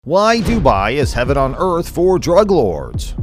Why Dubai is heaven on earth for drug lords.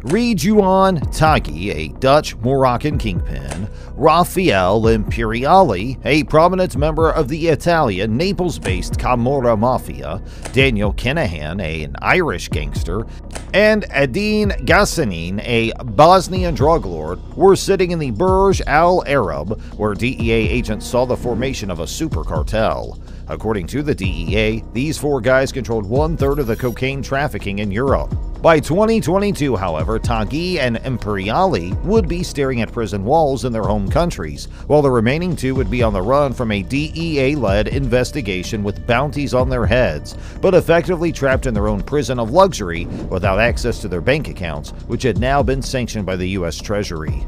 Ridouan Taghi, a Dutch-Moroccan kingpin, Raffaele Imperiale, a prominent member of the Italian Naples-based Camorra mafia, Daniel Kinahan, an Irish gangster, and Adin Ghassanin, a Bosnian drug lord, were sitting in the Burj Al Arab, where DEA agents saw the formation of a super cartel. According to the DEA, these four guys controlled 1/3 of the cocaine trafficking in Europe. By 2022, however, Taghi and Imperiale would be staring at prison walls in their home countries, while the remaining two would be on the run from a DEA-led investigation with bounties on their heads, but effectively trapped in their own prison of luxury without access to their bank accounts, which had now been sanctioned by the U.S. Treasury.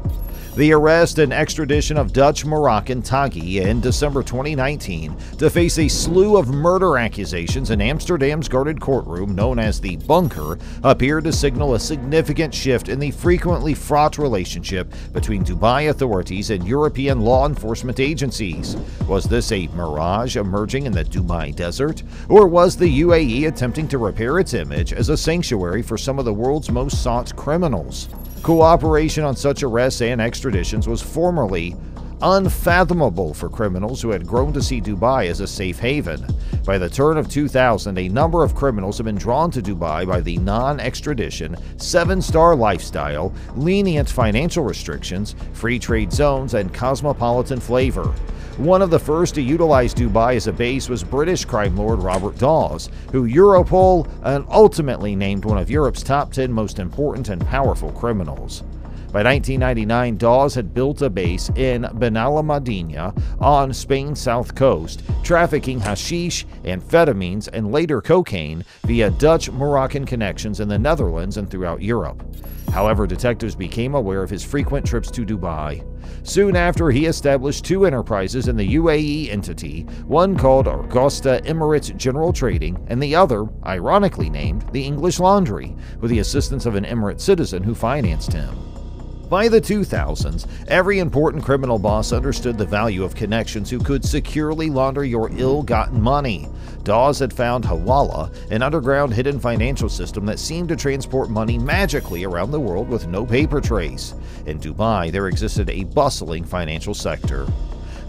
The arrest and extradition of Dutch-Moroccan Taghi in December 2019 to face a slew of murder accusations in Amsterdam's guarded courtroom known as the Bunker appeared to signal a significant shift in the frequently fraught relationship between Dubai authorities and European law enforcement agencies. Was this a mirage emerging in the Dubai desert? Or was the UAE attempting to repair its image as a sanctuary for some of the world's most sought criminals? Cooperation on such arrests and extraditions was formerly unfathomable for criminals who had grown to see Dubai as a safe haven. By the turn of 2000, a number of criminals have been drawn to Dubai by the non-extradition, 7-star lifestyle, lenient financial restrictions, free trade zones, and cosmopolitan flavor. One of the first to utilize Dubai as a base was British crime lord Robert Dawes, who Europol ultimately named one of Europe's top 10 most important and powerful criminals. By 1999, Dawes had built a base in Benalmádena on Spain's south coast, trafficking hashish, amphetamines, and later cocaine via Dutch-Moroccan connections in the Netherlands and throughout Europe. However, detectives became aware of his frequent trips to Dubai. Soon after, he established two enterprises in the UAE entity, one called Augusta Emirates General Trading and the other, ironically named, the English Laundry, with the assistance of an Emirate citizen who financed him. By the 2000s, every important criminal boss understood the value of connections who could securely launder your ill-gotten money. Dawes had found Hawala, an underground hidden financial system that seemed to transport money magically around the world with no paper trace. In Dubai, there existed a bustling financial sector.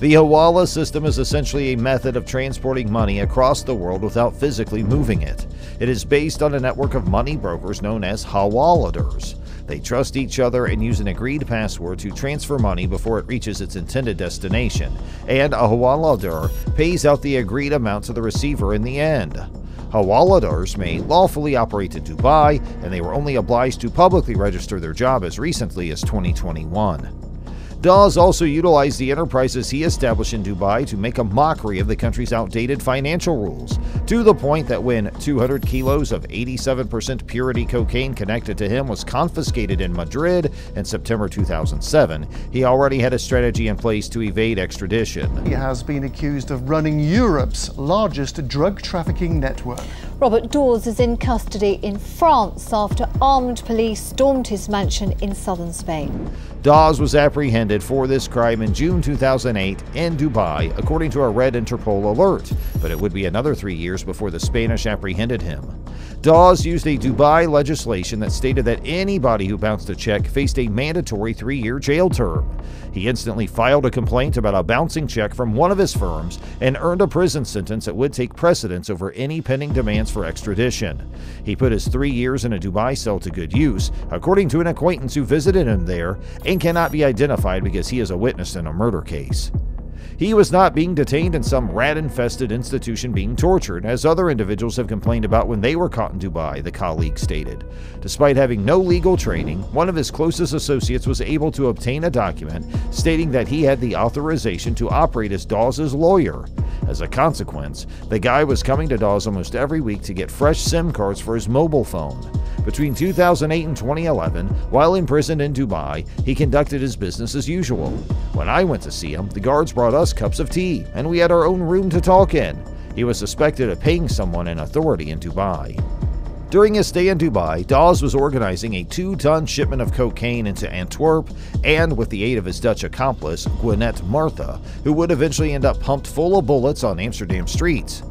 The Hawala system is essentially a method of transporting money across the world without physically moving it. It is based on a network of money brokers known as hawaladars. They trust each other and use an agreed password to transfer money before it reaches its intended destination, and a hawaladar pays out the agreed amount to the receiver in the end. Hawaladars may lawfully operate in Dubai, and they were only obliged to publicly register their job as recently as 2021. Dawes also utilized the enterprises he established in Dubai to make a mockery of the country's outdated financial rules, to the point that when 200 kilos of 87% purity cocaine connected to him was confiscated in Madrid in September 2007, he already had a strategy in place to evade extradition. He has been accused of running Europe's largest drug trafficking network. Robert Dawes is in custody in France after armed police stormed his mansion in southern Spain. Dawes was apprehended for this crime in June 2008 in Dubai, according to a red Interpol alert, but it would be another 3 years before the Spanish apprehended him. Dawes used a Dubai legislation that stated that anybody who bounced a check faced a mandatory 3-year jail term. He instantly filed a complaint about a bouncing check from one of his firms and earned a prison sentence that would take precedence over any pending demands for extradition. He put his 3 years in a Dubai cell to good use, according to an acquaintance who visited him there, and cannot be identified because he is a witness in a murder case. He was not being detained in some rat-infested institution being tortured, as other individuals have complained about when they were caught in Dubai, the colleague stated. Despite having no legal training, one of his closest associates was able to obtain a document stating that he had the authorization to operate as Dawes' lawyer. As a consequence, the guy was coming to Dawes almost every week to get fresh SIM cards for his mobile phone. Between 2008 and 2011, while imprisoned in Dubai, he conducted his business as usual. When I went to see him, the guards brought us cups of tea, and we had our own room to talk in. He was suspected of paying someone in authority in Dubai. During his stay in Dubai, Dawes was organizing a 2-ton shipment of cocaine into Antwerp, and with the aid of his Dutch accomplice, Gwinnett Martha, who would eventually end up pumped full of bullets on Amsterdam streets.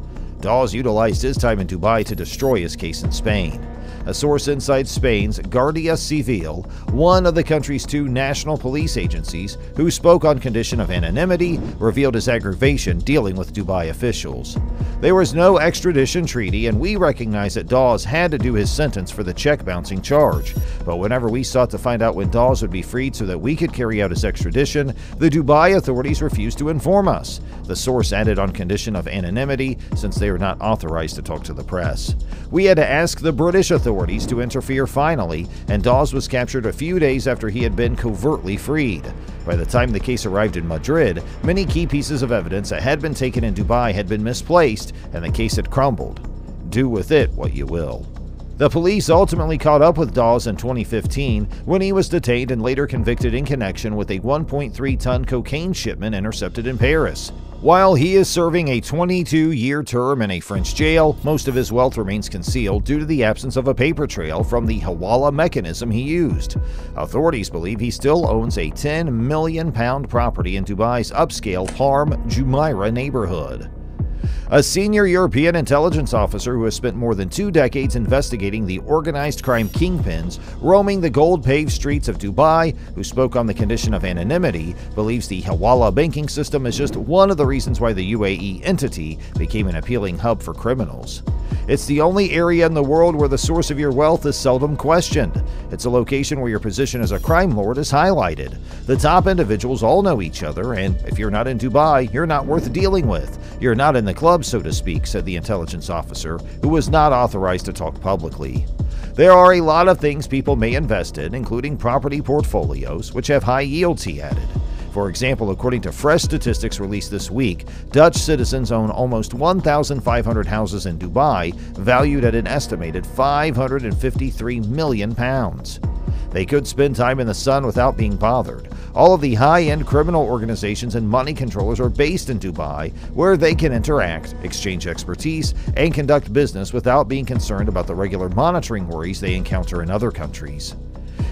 Dawes utilized his time in Dubai to destroy his case in Spain. A source inside Spain's Guardia Civil, one of the country's two national police agencies, who spoke on condition of anonymity, revealed his aggravation dealing with Dubai officials. There was no extradition treaty, and we recognize that Dawes had to do his sentence for the check-bouncing charge. But whenever we sought to find out when Dawes would be freed so that we could carry out his extradition, the Dubai authorities refused to inform us. The source added on condition of anonymity, since they are not authorized to talk to the press. We had to ask the British authorities to interfere finally, and Dawes was captured a few days after he had been covertly freed. By the time the case arrived in Madrid, many key pieces of evidence that had been taken in Dubai had been misplaced, and the case had crumbled. Do with it what you will. The police ultimately caught up with Dawes in 2015 when he was detained and later convicted in connection with a 1.3-ton cocaine shipment intercepted in Paris. While he is serving a 22-year term in a French jail, most of his wealth remains concealed due to the absence of a paper trail from the hawala mechanism he used. Authorities believe he still owns a £10 million property in Dubai's upscale Palm Jumeirah neighborhood. A senior European intelligence officer who has spent more than 2 decades investigating the organized crime kingpins roaming the gold-paved streets of Dubai, who spoke on the condition of anonymity, believes the hawala banking system is just one of the reasons why the UAE entity became an appealing hub for criminals. It's the only area in the world where the source of your wealth is seldom questioned. It's a location where your position as a crime lord is highlighted. The top individuals all know each other, and if you're not in Dubai, you're not worth dealing with. You're not in the club, so to speak, said the intelligence officer, who was not authorized to talk publicly. There are a lot of things people may invest in, including property portfolios, which have high yields, he added. For example, according to fresh statistics released this week, Dutch citizens own almost 1,500 houses in Dubai, valued at an estimated £553 million. They could spend time in the sun without being bothered. All of the high-end criminal organizations and money controllers are based in Dubai, where they can interact, exchange expertise, and conduct business without being concerned about the regular monitoring worries they encounter in other countries.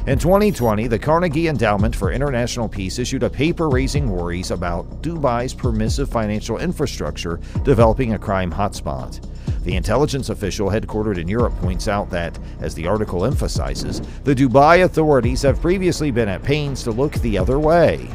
In 2020, the Carnegie Endowment for International Peace issued a paper raising worries about Dubai's permissive financial infrastructure developing a crime hotspot. The intelligence official headquartered in Europe points out that, as the article emphasizes, the Dubai authorities have previously been at pains to look the other way.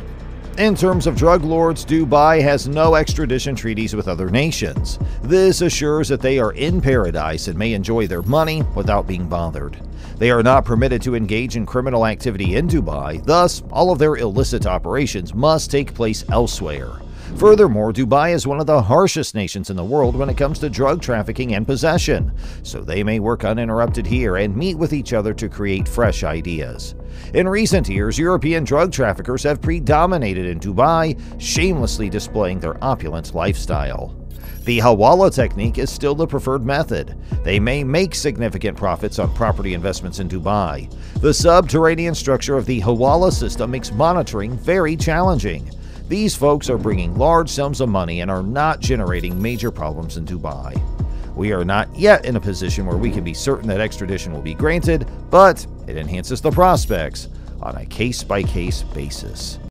In terms of drug lords, Dubai has no extradition treaties with other nations. This assures that they are in paradise and may enjoy their money without being bothered. They are not permitted to engage in criminal activity in Dubai, thus, all of their illicit operations must take place elsewhere. Furthermore, Dubai is one of the harshest nations in the world when it comes to drug trafficking and possession, so they may work uninterrupted here and meet with each other to create fresh ideas. In recent years, European drug traffickers have predominated in Dubai, shamelessly displaying their opulent lifestyle. The hawala technique is still the preferred method. They may make significant profits on property investments in Dubai. The subterranean structure of the hawala system makes monitoring very challenging. These folks are bringing large sums of money and are not generating major problems in Dubai. We are not yet in a position where we can be certain that extradition will be granted, but it enhances the prospects on a case-by-case basis.